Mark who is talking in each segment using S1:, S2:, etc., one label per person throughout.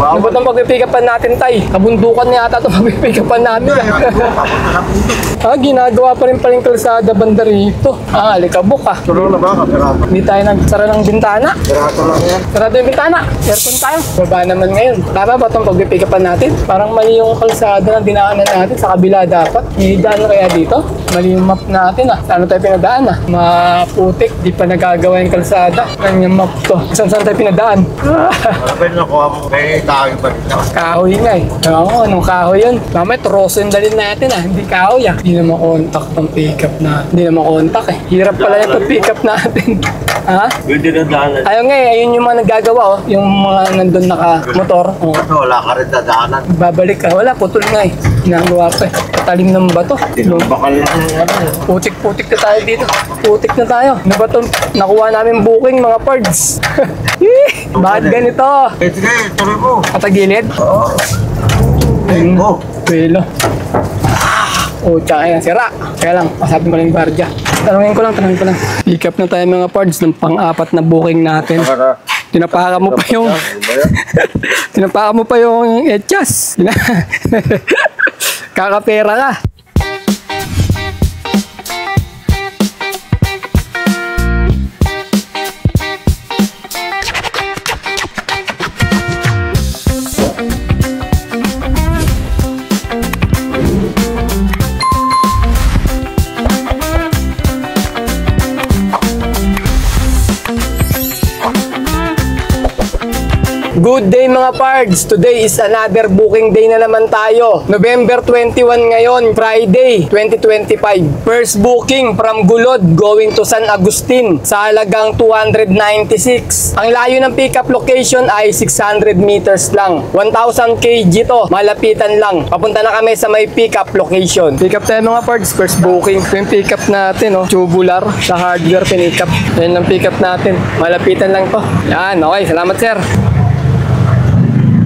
S1: Ano ba itong pag-pick upan natin, Tay? Kabundukan na yata itong pag-pick upan namin. Ginagawa pa rin paling kalsada banda rito. Alikabok ah.
S2: Tulong na ba?
S1: Hindi tayo nagsara ng bintana.
S2: Sarado lang yan.
S1: Sarado yung bintana. Aircon tayo. Baba naman ngayon. Tama ba itong pag-pick upan natin? Parang mali yung kalsada na dinaanan natin. Sa kabila dapat. Idaan na kaya dito? Mali yung map natin ah. Saan tayo pinadaan ah? Maputik. Di pa nagagawa yung kalsada. Yan yung map to. Saan tayo pinadaan?
S2: Pwede na kuha mo. May tawag pa rin.
S1: Kahoy nga eh. Oo, anong kahoy yun? Mamaya, troso yung dalhin natin ah. Hindi kahoy ah. Hindi na makontak tong pick-up na. Hindi na makontak eh. Hirap pala yung pag-pick-up natin. Ha?
S2: Pwede na daanan.
S1: Ayun nga eh. Ayun yung mga naggagawa oh. Yung mga nandun naka-motor. Oh.
S2: Wala ka rin dadaanan.
S1: Babalik ka. Wala, putol nga eh. Ginagawa pa eh. Talim ng bato.
S2: Bakal lang.
S1: Putik-putik na tayo dito. Putik na tayo. Ano ba ito? Nakuha namin booking mga parts. Bakit ganito?
S2: Sige, tuloy mo.
S1: Patagilid?
S2: Oo. Go.
S1: Pelo. Tsaka yan, sira. Kaya lang, pasapin ko lang yung gwardiya. Tanungin ko lang. Pick up na tayo mga parts ng pang-apat na booking natin. Tinapaka mo pa yung... Tinapaka mo pa yung etchas. Kakapera ka. Good day mga pards! Today is another booking day na naman tayo. November 21 ngayon, Friday 2025. First booking from Gulod going to San Agustin sa halagang 296. Ang layo ng pickup location ay 600 meters lang. 1,000 kg to, malapitan lang. Papunta na kami sa may pickup location. Pick up tayo mga pards, first booking. Ito yung pick up natin, oh. Tubular sa hardware pick up. Yan ang pick up natin. Malapitan lang to. Yan, okay. Salamat sir.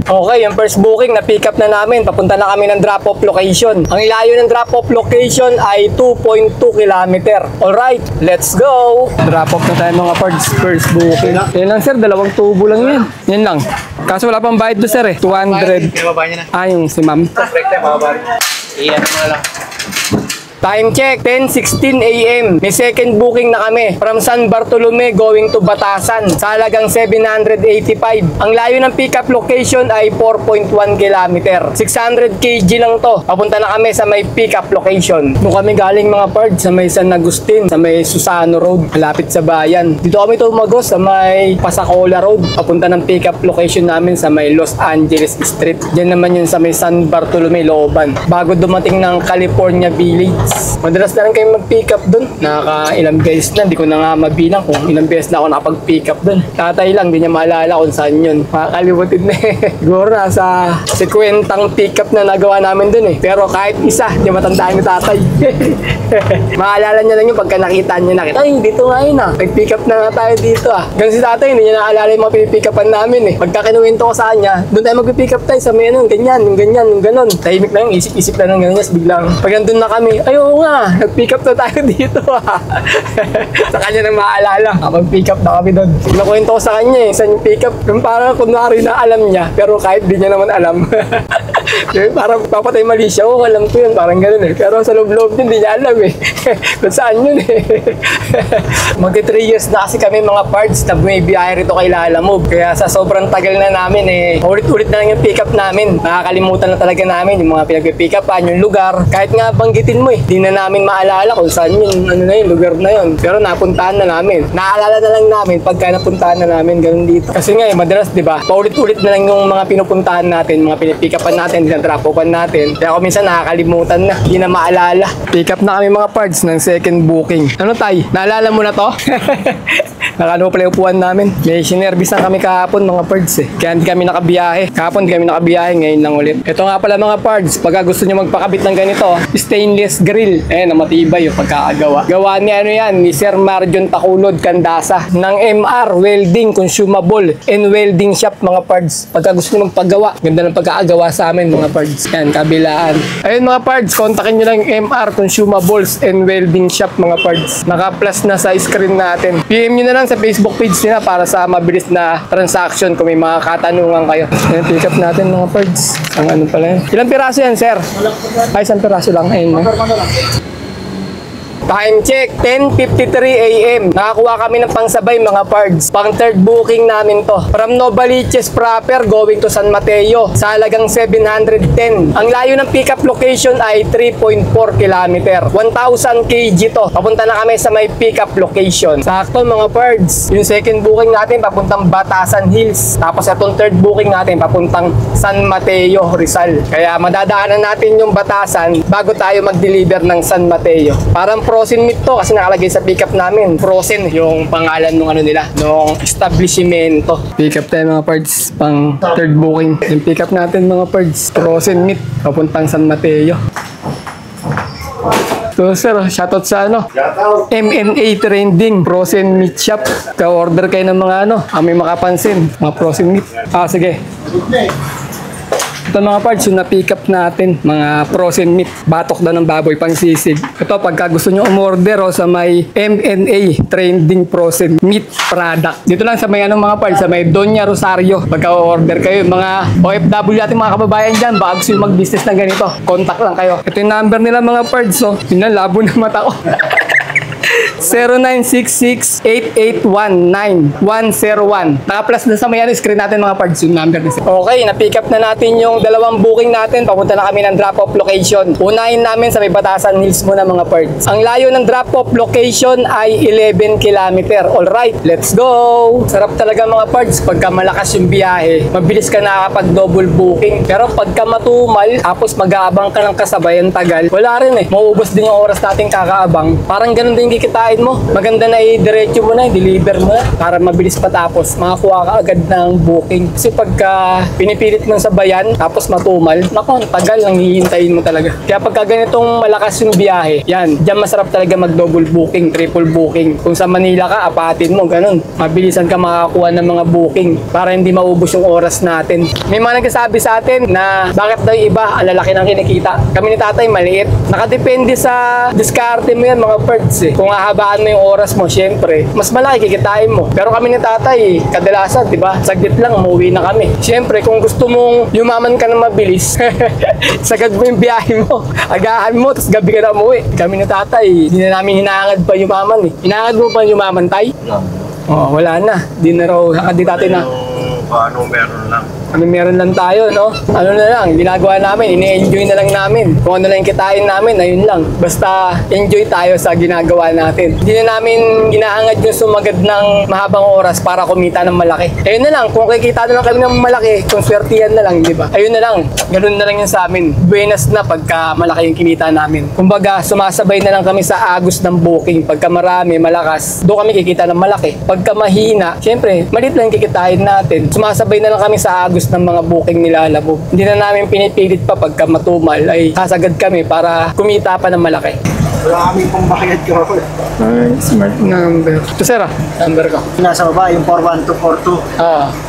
S1: Okay, yung first booking na pick up na namin. Papunta na kami ng drop-off location. Ang layo ng drop-off location ay 2.2 km. Alright, let's go! Drop-off na tayo mga parts. First booking. Yan lang sir, dalawang tubo lang yan. Yan lang. Kaso wala pang bayad do sir eh. 200. Yung si ma'am.
S2: Iyan mo na lang.
S1: Time check, 10:16 AM. May second booking na kami from San Bartolome going to Batasan sa halagang 785. Ang layo ng pickup location ay 4.1 km. 600 kg lang to. Papunta na kami sa may pickup location. Doon kami galing mga pards sa may San Agustin, sa may Susano Road, malapit sa bayan. Dito kami tumagos sa may Pasacola Road. Papunta ng pickup location namin sa may Los Angeles Street. Diyan naman yun sa may San Bartolome, Looban. Bago dumating ng California Village. Madalas na rin kayo mag-pick up dun. Nakaka-ilang beses na, hindi ko na nga mabilang kung ilang beses na ako nakapag-pick up dun. Tatay lang, hindi niya maalala kung saan yun. Makakalimutin na eh. Siguro nasa 50 pick up na nagawa namin dun eh. Pero kahit isa, hindi matandaan ni tatay. Maalala niya lang yung pagka nakita niya na. Ay, dito nga yun ah. Nag-pick up na nga tayo dito ah. Ganun si tatay, hindi niya naalala yung mga pipick upan namin eh. Pagka kinuwento ko sa kanya, doon tayo mag-pick up tayo sa may ano, ganyan, yung ganyan, yung ganon. Tahimik lang yung isip-isip lang ng ganyan. Biglang, pag nandun na kami, ay oo nga, nag-pick up na tayo dito ah. Sa kanya nang maalala, mag-pick up na kami doon. Nakuwento ko sa kanya eh, saan yung pick up. Yung parang kunwari na alam niya, pero kahit di niya naman alam. Parang papatay mali siya, oh alam ko yun, parang ganun eh. Pero sa loob-loob din, di niya alam eh. Kung saan yun eh. Magti 3 years na kasi kami mga parts na bumibiyahe rito kay Lalamove. Kaya sa sobrang tagal na namin eh, ulit-ulit na lang yung pick up namin. Nakakalimutan na talaga namin yung mga pinag-pick upan, yung lugar. Kahit nga banggitin mo eh, di na namin maalala kung saan yung ano na yung lugar na yun. Pero napuntahan na namin. Naalala na lang namin pagka napuntahan na namin ganun dito. Kasi nga eh, madalas diba, paulit-ulit na lang yung mga pinupuntahan natin, mga pinipick upan natin, drop-upan natin. Kaya ako minsan nakakalimutan na, hindi na maalala. Pick up na kami mga parts ng second booking. Ano tay? Naalala mo na to? Nakano pala yung upuan namin. May sinervis na kami kahapon mga parts eh. Kaya hindi kami nakabiyahe. Kahapon hindi kami nakabiyahe, ngayon lang ulit. Ito nga pala mga parts, pagka gusto nyo magpakabit ng ganito, stainless grill. Na matibay yung pagkakagawa. Gawa ni ano yan, ni Sir Marjon Takulod Candasa ng MR Welding Consumable and Welding Shop mga parts. Pagka gusto nyo magpagawa, ganda ng pagkakagawa sa amin namin mga pards. Yan, kabilaan. Ayun mga pards, kontakin nyo lang yung MR Consumables and Welding Shop mga pards. Naka-plus na sa screen natin. PM nyo na lang sa Facebook page nila para sa mabilis na transaction kung may mga katanungan kayo. Yan, pick up natin mga pards. Ang ano pala yan. Ilang piraso yan, sir? Ay, isang piraso lang. Ayun, no? Time check, 10:53 AM. Nakakuha kami ng pangsabay mga pards. Pang third booking namin to. From Novaliches proper going to San Mateo. Sa halagang 710. Ang layo ng pickup location ay 3.4 km. 1,000 kg to. Papunta na kami sa may pickup location. Sakto mga pards. Yung second booking natin papuntang Batasan Hills. Tapos itong third booking natin papuntang San Mateo, Rizal. Kaya madadaanan natin yung Batasan bago tayo mag-deliver ng San Mateo. Parang frozen meat to kasi nakalagay sa pickup namin. Frozen yung pangalan ng ano nila, ng establishmento. Pickup tayo mga parts pang third booking. Yung pickup natin mga parts, frozen meat papuntang San Mateo. So sir, shoutout sa ano?
S2: Shoutout.
S1: MNA Trending Frozen Meat Shop. Ka-order kayo ng mga ano, may makapansin, mga frozen meat. Sige. Ito mga parts, yung na-pick up natin, mga frozen meat, batok daw ng baboy, pang sisig. Ito, pagka gusto nyo umorder sa may MNA Trending Frozen Meat Product. Dito lang sa may mga parts, sa may Doña Rosario. Pagka order kayo, mga OFW natin mga kababayan dyan, baka gusto nyo mag-business ng ganito, contact lang kayo. Ito yung number nila mga parts, yun na, labo na mata ko. 0966-8819-101. Naka-plus na sa may screen natin mga parts yung number nila. Okay, na-pick up na natin yung dalawang booking natin. Papunta na kami ng drop-off location. Unahin namin sa may Batasan Hills muna mga parts. Ang layo ng drop-off location ay 11 km. Alright, let's go! Sarap talaga mga parts. Pagka malakas yung biyahe, mabilis ka nakakapag-double booking. Pero pagka matumal, tapos mag-aabang ka ng kasabay, ang tagal, wala rin eh. Mauubos din yung oras natin kakaabang. Parang ganun din kikitain mo. Maganda na i-diretso mo na, i-deliver mo na para mabilis patapos. Makakuha ka agad ng booking. Kasi pagka pinipilit mo sa bayan, tapos matumal, naku, tagal lang hihintayin mo talaga. Kaya pagka ganitong malakas yung biyahe, yan, dyan masarap talaga mag-double booking, triple booking. Kung sa Manila ka, apatin mo, ganun. Mabilisan ka makakuha ng mga booking para hindi maubos yung oras natin. May mga nagsasabi sa atin na bakit daw yung iba, ang lalaki ng kinikita. Kami ni tatay, maliit. Nakadepende sa diskarte mo yan, mga parts eh. Kung hahabaan mo yung oras mo, syempre, mas malaki kikitain mo. Pero kami ni tatay, kadalasan, di ba? Saglit lang, umuwi na kami. Syempre, kung gusto mong yumaman ka na mabilis, sagad mo yung biyahe mo, agahan mo, tapos gabi ka na umuwi. Kami ni tatay, hindi na namin hinahangad pa yumaman eh. Hinahangad mo pa yumaman, tay? Oo, wala na. Di na raw, hangad di tatay na.
S2: Paano meron lang.
S1: Ano meron lang tayo, no? Ano na lang, ginagawa namin, ini-enjoy na lang namin. Kung ano lang yung kitain namin, ayun lang. Basta enjoy tayo sa ginagawa natin. Hindi na namin ginahangad yung sumagad ng mahabang oras para kumita ng malaki. Ayun na lang, kung kikita na lang kami ng malaki, kung swertihan na lang, di ba? Ayun na lang, ganun na lang yun sa amin. Buenas na pagka malaki yung kinita namin. Kumbaga, sumasabay na lang kami sa agos ng booking. Pagka marami, malakas, doon kami kikita ng malaki. Pagka mahina, syempre, maliit lang kikitain natin. Sumasabay na lang kami sa agos ng mga booking nilalabog. Hindi na namin pinipilit pa pagka matumal ay sasagad kami para kumita pa ng malaki.
S2: Wala kami pong bayad ko.
S1: Ay, smart number. Ito sir number ko.
S2: Nasa baba, yung 41242.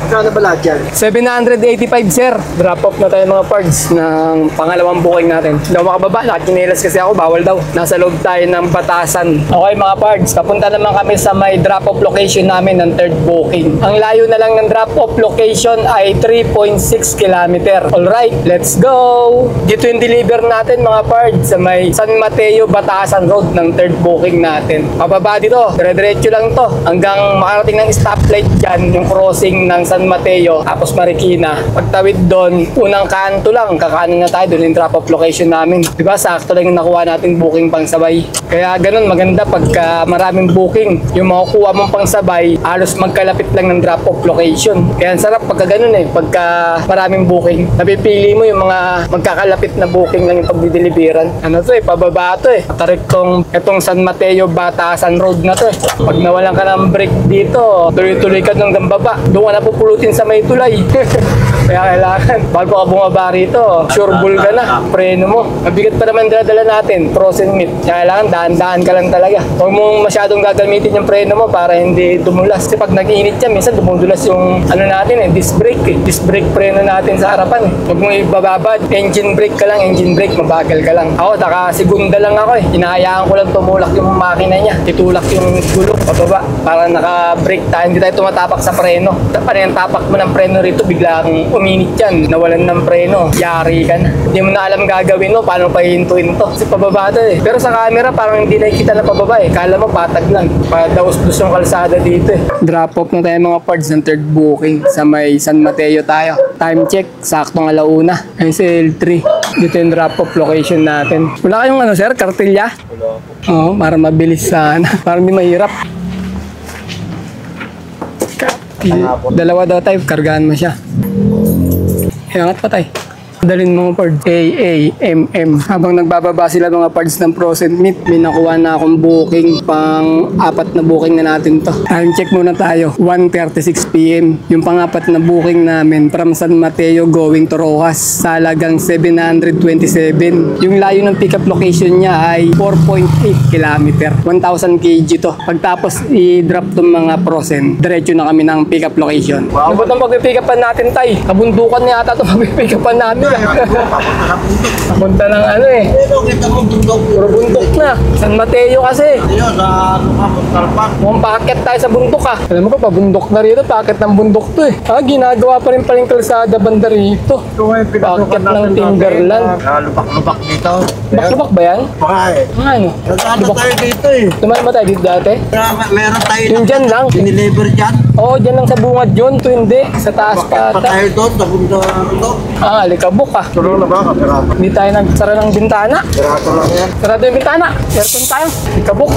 S2: Magkano ba lahat yan?
S1: 785 sir. Drop off na tayo mga parts ng pangalawang booking natin. Hindi ako makababa, nakatinelas kasi ako, bawal daw. Nasa loob tayo ng Batasan. Okay mga parts, papunta naman kami sa may drop off location namin ng third booking. Ang layo na lang ng drop off location ay 3.6 km. Alright, let's go! Dito yung deliver natin mga parts sa may San Mateo, Batasan Road ng third booking natin. Pababa dito, dire-diretso lang to hanggang makarating ng stoplight dyan, yung crossing ng San Mateo, tapos Marikina. Pagtawid doon, unang kanto lang, kakanan na tayo doon yung drop-off location namin. Diba, sakto lang yung nakuha nating booking pang sabay. Kaya ganun, maganda pagka maraming booking, yung makukuha mong pang sabay, halos magkalapit lang ng drop-off location. Kaya ang sarap pagka ganun eh, pagka maraming booking, napipili mo yung mga magkakalapit na booking lang yung pagdideliveran. Ano to eh, pababa to eh. Itong San Mateo, Batasan Road na to eh. Pag nawalan ka ng break dito, tuloy-tuloy ka ng gambaba. Doon ka na pupulutin sa may tulay. Kaya kailangan, bago ka bumaba rito, sure bull ka na, preno mo. Mabigat pa naman dala natin, frozen meat. Kaya kailangan, daan-daan ka lang talaga. Huwag mong masyadong gagamitin yung preno mo para hindi dumulas. Kasi pag nag-iinit yan, minsan dumudulas yung ano natin disc brake eh. Disc brake preno natin sa harapan eh. Huwag mong ibababad, engine brake ka lang, engine brake, mabagal ka lang. Ako, segunda lang ako eh. Hinahayaan ko lang tumulak yung makina niya. Itulak yung gulong pababa para naka-brake tayo. Hindi tayo tumatapak sa preno. Paano yung tapak mo ng preno rito, biglang uminit yan. Nawalan ng preno. Yari ka na. Hindi mo na alam gagawin mo, paano pahihintuin to. Kasi pababa to eh. Pero sa camera, parang hindi nakikita na pababa eh. Kala mo patag lang. Padaos-dos yung kalsada dito eh. Drop off na tayo mga parts ng third booking sa may San Mateo tayo. Time check, saktong alauna. Ayun si L3. Dito yung drop off location natin. Wala kayong ano sir, kartilya? Wala po. Oo, para mabilis sana. Para hindi mahirap. Dalawa daw tayo, kargaan mo siya. Iangat pa tayo. Dalhin mga parts AAMM. Habang nagbababa sila mga parts ng frozen meat, may nakuha na akong booking pang 4 na booking na natin to. Time check muna tayo. 1:36 PM. Yung pang-4 na booking namin from San Mateo going to Rojas. Salagang 727. Yung layo ng pickup location niya ay 4.8 kilometer. 1,000 kg to. Pagtapos i-drop tong mga frozen, diretso na kami ng pickup location. Ano ba itong pag-pickupan natin, Tay? Kabundukan niya ata itong pag-pickupan namin. Papunta ng ano eh. Puro bundok na. San Mateo kasi. Mukhang packet tayo sa bundok ah. Alam mo ko, pabundok na rito. Packet ng bundok to eh. Ginagawa pa rin paling kalsada banda rito. Packet ng Timberland.
S2: Lubak-lubak dito.
S1: Lubak ba yan?
S2: Baka eh.
S1: Ano?
S2: Nagano tayo dito eh.
S1: Tumahan ba tayo dito dati?
S2: Meron tayo
S1: Yung dyan lang.
S2: Dinilever dyan.
S1: Oo, dyan lang sa bungad yun. Ito hindi. Sa taas pa
S2: Pa
S1: ata.
S2: tayo doon, sa bunda doon.
S1: Alikabok ah.
S2: Tulong na ba? Kapirato.
S1: Hindi tayo nagsara ng bintana.
S2: Kapirato lang yan.
S1: Sarado yung bintana. Aircon tayo. Ikabok.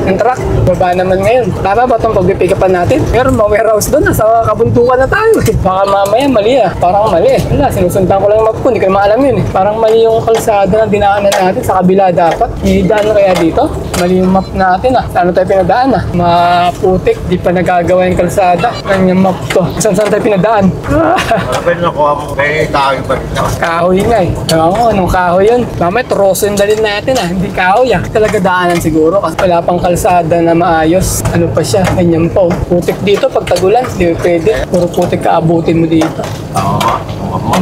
S1: Yung truck. Baba naman ngayon. Tama ba itong pag-pick-upan natin? Pero ma-warehouse doon. Nasa kabuntukan na tayo. Baka mamaya mali ah. Parang mali. Wala, sinusundan ko lang yung map ko. Hindi ko naman alam yun eh. Parang mali yung kalsada na dinaanan natin. Sa kabila dapat. Idaan na kaya dito? Mali yung map natin ah. Saan tayo pinadaan ah? Maputik. Di pa nagagawa yung kalsada. Kanyang map to. Saan tayo pinadaan?
S2: Ano ba yung nakuha mo? May tayo ba dito?
S1: Kahoy nga eh. Oo, anong kahoy yun? Mamaya troso yung dalhin natin ah. Hindi kahoy ah. Talaga daanan siguro kasi wala pang kalsada na maayos. Ano pa siya? Ganyan po. Putik dito pag tagulan. Hindi pwede. Puro putik kaabutin mo dito.
S2: Oo ba?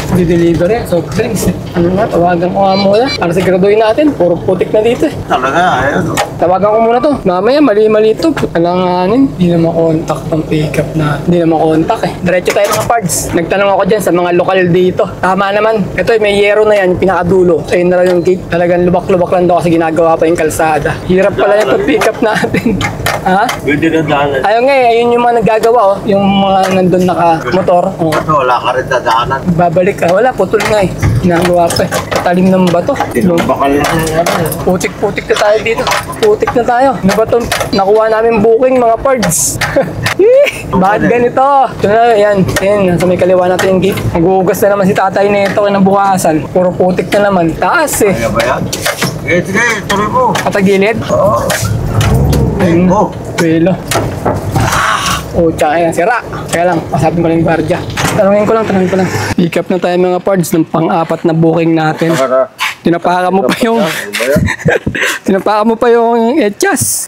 S1: Di-deliver eh. So, drinks eh. Ano nga? Tawagan ko nga muna. Para siguraduhin natin. Puro putik na dito eh.
S2: Talaga, ayun.
S1: Tawagan ko muna to. Mamaya, mali-mali ito. Alanganin. Hindi na makontak ng pickup na. Hindi na makontak eh. Diretso tayo mga parts. Nagtanong ako dyan sa mga lokal dito. Tama naman. Ito may yero na yan. Yung pinakadulo. Ayun na lang yung gate. Talagang lubak-lubak lang daw kasi ginagawa pa yung kalsada. Hirap pala yung pag-pickup natin. Ha?
S2: Pwede na daanan.
S1: Ayun nga eh. Ayun yung mga naggagawa oh. Yung mga nandun naka-motor. Oh.
S2: Wala ka rin dadaanan.
S1: Babalik ka. Wala, putol nga eh. Ginagawa pa eh. Talim ng bato.
S2: Bakal lang ano.
S1: Putik-putik na tayo dito. Putik na tayo. Ano ba itong nakuha namin booking mga parts? Bakit ganito? Ito na, yan. Yan, sa may kaliwa natin yung gate. Maghuhugas na naman si tatay nito kinabukasan. Puro putik na naman. Taas eh.
S2: Kaya ba yan? Sige, tuloy mo.
S1: Katagilid.
S2: Oo.
S1: Ayun.
S2: Oh.
S1: Pelo. Oh, tsaka yan, sira. Kaya lang, pasapin ko lang yung gwardiya. Tanungin ko lang. Pick up na tayo mga parts ng pang-4 na booking natin. Tinapaka mo pa yung... Tinapaka mo pa yung etchas.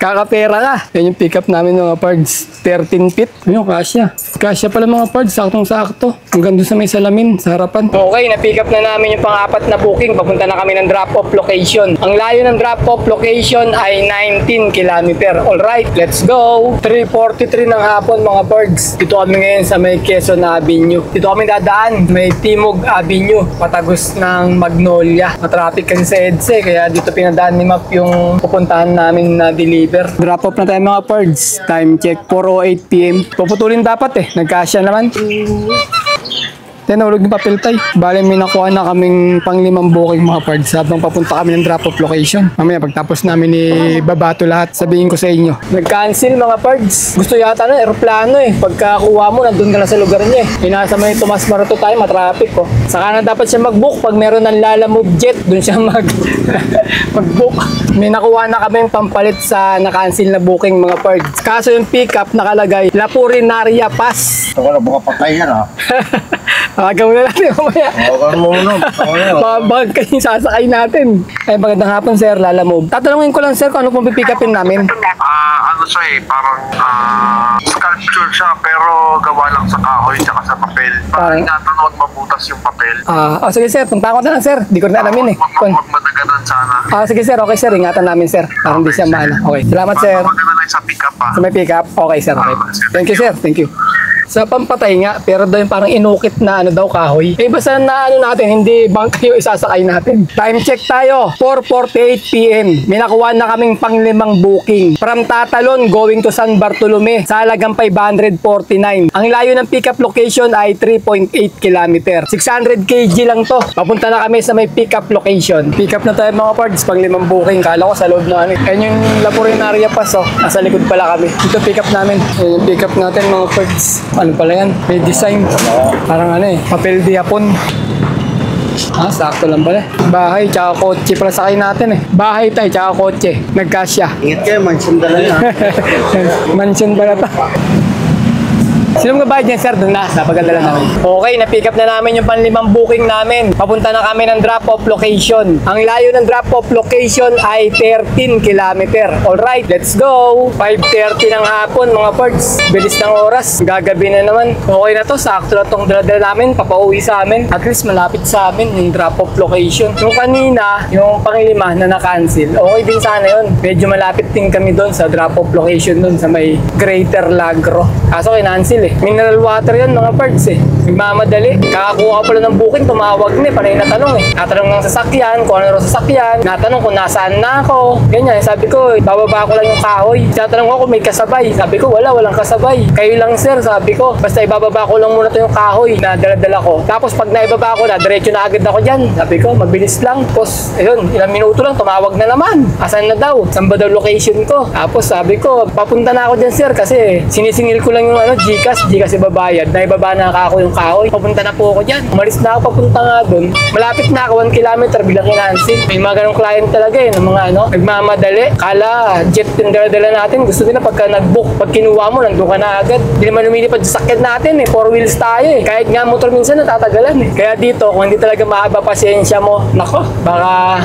S1: Kakapera ka. Yan yung pick up namin mga parts. 13 feet. Ayun, kasya. Kasya pala mga parts. Saktong-sakto. Hanggang doon sa may salamin, sa harapan. Okay, na-pick up na namin yung pang-4 na booking. Papunta na kami ng drop-off location. Ang layo ng drop-off location ay 19 kilometer. Alright, let's go. 3:43 ng hapon mga parts. Dito kami ngayon sa may Quezon Avenue. Dito kami dadaan. May Timog Avenue. Patagos ng Magnolia. Matraffic kasi sa EDSA. Kaya dito pinadaan ni Map yung pupuntahan namin na deliver. Drop off na tayo mga parts. Time check 4:08 PM. Puputulin dapat eh. Nagkasya naman. Nahulog yung papel tay. Bale, may nakuha na kaming pang-5 booking mga pards habang papunta kami ng drop-off location. Mamaya, pagtapos namin babato lahat, sabihin ko sa inyo. Nag-cancel mga pards. Gusto yata na aeroplano eh. Pagkakuha mo, nandun ka na sa lugar niya eh. Inasa may Tomas Morato tayo, matraffic ko. Saka na dapat siya mag-book pag meron ng Lalamove jet. Doon siya mag-book. May nakuha na kaming pampalit sa na-cancel na booking mga pards. Kaso yung pick-up nakalagay, La Purinaria Pass.
S2: Ito ka na, baka patay yan ha.
S1: Tawagan mo na natin mamaya.
S2: Tawagan mo na.
S1: Mabag kayo sasakay natin. Ay, magandang hapon sir, Lalamove. Tatanungin ko lang sir kung ano pong pick upin namin.
S3: Ano siya eh, parang sculpture siya pero gawa lang sa kahoy tsaka sa papel. Parang ingatan huwag mabutas yung papel.
S1: Sige sir, punta ko na lang sir. Di ko na alamin eh.
S3: Huwag madaganan sana.
S1: Sige sir, okay sir. Ingatan namin sir. Parang hindi siya mahala. Okay, salamat sir.
S3: Maganda lang sa pick up ha.
S1: Sa may pick up? Okay sir, okay. Thank you sir, thank you. Sa pampatay nga, pero daw yung parang inukit na ano daw kahoy. Eh basta na ano natin, hindi bangka yung isasakay natin. Time check tayo, 4:48 PM. May nakuha na kaming pang-5 booking. From Tatalon going to San Bartolome, sa halagang 549. Ang layo ng pickup location ay 3.8 km. 600 kg lang to. Papunta na kami sa may pickup location. Pickup na tayo mga parts, pang-5 booking. Kala ko sa loob na ano. Ayan yung La Purinaria Pass, oh. Nasa likod pala kami. Ito pickup namin. Ayan yung pickup natin mga parts. Ano pala yan? May design. Parang ano eh. Papel di Hapon. Sakto lang pala. Bahay tsaka kotse pala sakay natin eh. Bahay tayo tsaka kotse. Nagkasya.
S2: Ingat kayo, mansion dala yan ha.
S1: Mansion pala to. Sino magbabayad niyan sir? Doon na, napagadala namin. Okay, na-pick up na namin yung pang-5 booking namin. Papunta na kami ng drop-off location. Ang layo ng drop-off location ay 13 km. Alright, let's go! 5:30 ng hapon mga parts. Bilis ng oras. Gagabi na naman. Okay na to, sakto na tong dala-dala namin. Papauwi sa amin. At least malapit sa amin yung drop-off location. Yung kanina, yung pang-5 na na-cancel. Okay din sana yun. Medyo malapit din kami doon sa drop-off location doon sa may Greater Lagro. Kaso kinancel eh. Mineral water yan mga parts eh. Nagmamadali. Kakakuha pala ng booking, tumawag na eh. Panay natanong eh. Natanong ng sasakyan, kung ano rin sasakyan. Natanong kung nasaan na ako. Ganyan. Sabi ko, bababa ko lang yung kahoy. Tatanong ko kung may kasabay. Sabi ko, walang kasabay. Kayo lang sir, sabi ko. Basta ibababa ko lang muna to yung kahoy na dala-dala ko. Tapos pag naibaba ko na, diretso na agad ako dyan. Sabi ko, mabilis lang. Tapos, ayun, ilang minuto lang, tumawag na naman. Asan na daw? Saan ba daw location ko? Tapos sabi ko, papunta na ako dyan sir kasi sinisingil ko lang yung Gcash ibabayad. Naibaba na ako yung kahoy. Papunta na po ako dyan. Umalis na ako, papunta nga doon. Malapit na ako, 1 kilometer bilang kinansin. May mga ganong client talaga eh, ng mga nagmamadali. Kala, jet yung dala-dala natin. Gusto nila pagka nag-book, pag kinuha mo, nandun ka na agad. Hindi naman lumilipad sa sakyan natin eh. 4 wheels tayo eh. Kahit nga motor minsan natatagalan eh. Kaya dito, kung hindi talaga mahaba pasensya mo, nako, baka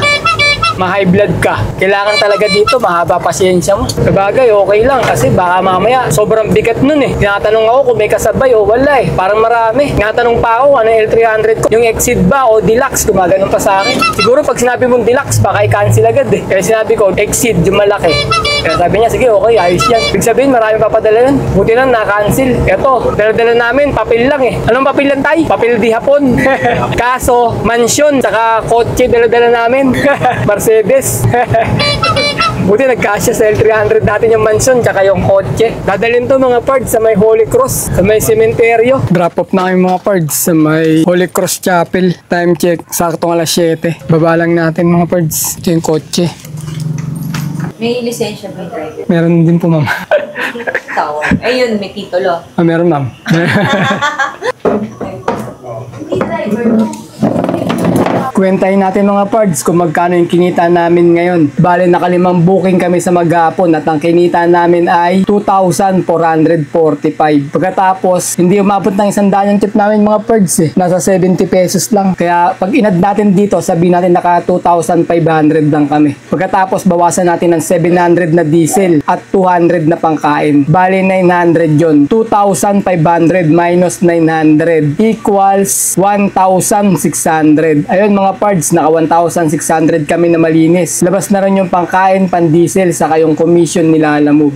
S1: ma-high blood ka. Kailangan talaga dito mahaba pasensya mo. Sabagay, okay lang kasi baka mamaya sobrang bigat nun eh. Tinatanong ako kung may kasabay o wala eh. Parang marami. Tinatanong pa ako ano L300 ko. Yung Exceed ba o Deluxe, gumaganon pa sa akin. Siguro pag sinabi mong Deluxe, baka i-cancel agad eh. Kaya sinabi ko, Exceed, yung malaki. Kaya sabi niya, sige okay, ayos yan. Ibig sabihin, maraming papadala yun. Buti lang na-cancel. Ito, dala-dala namin, papel lang eh. Anong papel lang tayo? Papel di Hapon. Kaso, mansion, saka kotse dala-dala namin. Mercedes. Buti nagkasya sa L300 natin yung mansion tsaka yung kotse. Dadalhin to mga parts sa may Holy Cross, sa may sementeryo. Drop off na kami mga parts sa may Holy Cross Chapel. Time check, saktong alas 7. Baba lang natin mga parts. Ito yung kotse.
S4: May lisensya ba yung driver?
S1: Meron din po ma'am.
S4: Tawag. Ayun, may titulo.
S1: Meron ma'am.
S4: Hindi driver mo.
S1: Kwentahin natin mga parts kung magkano yung kinita namin ngayon. Bale, naka-5 booking kami sa maghapon at ang kinita namin ay 2,445. Pagkatapos, hindi umabot ng 100 yung tip namin mga parts eh. Nasa 70 pesos lang. Kaya pag inad natin dito, sabihin natin naka 2,500 lang kami. Pagkatapos, bawasan natin ng 700 na diesel at 200 na pangkain. Bale, 900 yun. 2,500 minus 900 equals 1,600. Ayun mga parts, naka 1,600 kami na malinis. Labas na rin yung pangkain, pan-diesel, saka yung commission nila Lalamove.